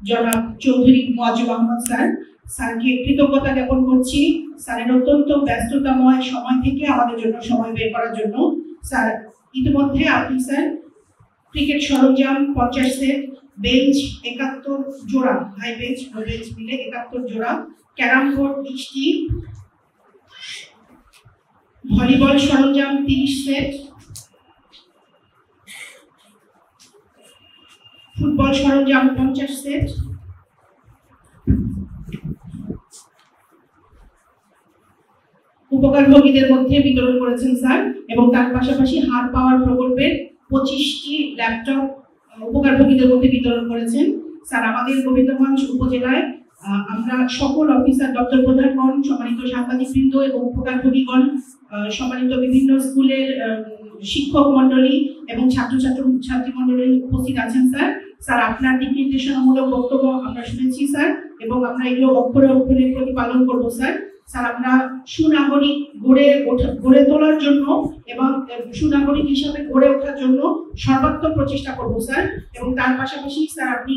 জনাব চৌধুরী মোয়াজ্জেম আহমদ স্যারকে কৃতজ্ঞতা জ্ঞাপন করছি স্যারের অত্যন্ত ব্যস্ততাময় সময় থেকে আমাদের জন্য সময় বের করার জন্য। স্যার, ইতিমধ্যে আপনি স্যার ক্রিকেট সরঞ্জাম 50 সেট, বেঞ্চ 71 জোড়া, হাই বেঞ্চ লো বেঞ্চ মিলে 71 জোড়া, ক্যারাম বোর্ড 20টি, ভলিবল সরঞ্জাম 30 সেট, ফুটবল সরঞ্জাম 50 সেট, উপকারভোগীদের মধ্যে বিতরণ করেছেন স্যার, এবং তার পাশাপাশি হার্ট পাওয়ার প্রকল্পের 25টি ল্যাপটপ উপকারভোগীদের মধ্যে বিতরণ করেছেন স্যার। আমাদের গোবিন্দগঞ্জ উপজেলায় আমরা সকল অফিসার, দপ্তর প্রধানগণ, সম্মানিত সাংবাদিকবৃন্দ এবং উপকারভোগীগণ, সম্মানিত বিভিন্ন স্কুলের শিক্ষক মন্ডলী এবং ছাত্রী মন্ডলী উপস্থিত আছেন স্যার। স্যার, আপনার দিক নির্দেশনামূলক বক্তব্য আমরা শুনেছি স্যার, এবং আমরা এগুলো অক্ষরে অক্ষরে প্রতিপালন করবো স্যার। স্যার, আমরা সুনাগরিক গড়ে তোলার জন্য এবং সুনাগরিক হিসাবে গড়ে ওঠার জন্য সর্বাত্মক প্রচেষ্টা করবো স্যার। এবং তার পাশাপাশি স্যার আপনি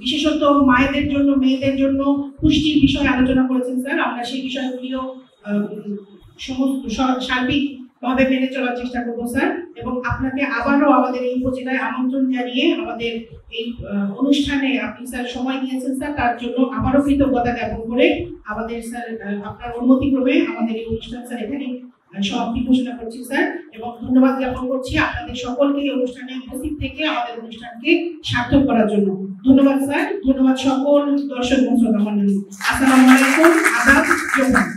বিশেষত মায়েদের জন্য, মেয়েদের জন্য পুষ্টির বিষয়ে আলোচনা করেছেন স্যার। আমরা সেই বিষয়গুলিও সমস্ত সার্বিকভাবে মেনে চলার চেষ্টা করবো স্যার। এবং আপনাকে আবারও আমাদের এই উপজেলায় আমন্ত্রণ জানিয়ে আমাদের এই অনুষ্ঠানে আপনি স্যার সময় দিয়েছেন স্যার, তার জন্য আবারও কৃতজ্ঞতা জ্ঞাপন করে আমাদের স্যার আপনার অনুমতিক্রমে আমাদের এই অনুষ্ঠান স্যার এখানে সমাপ্তি ঘোষণা করছি স্যার। এবং ধন্যবাদ জ্ঞাপন করছি আপনাদের সকলকে এই অনুষ্ঠানে উপস্থিত থেকে আমাদের অনুষ্ঠানকে সার্থক করার জন্য। ধন্যবাদ স্যার, ধন্যবাদ সকল দর্শক এবং শ্রোতা মণ্ডলী। আসসালামু আলাইকুম, আদাব, জোহার।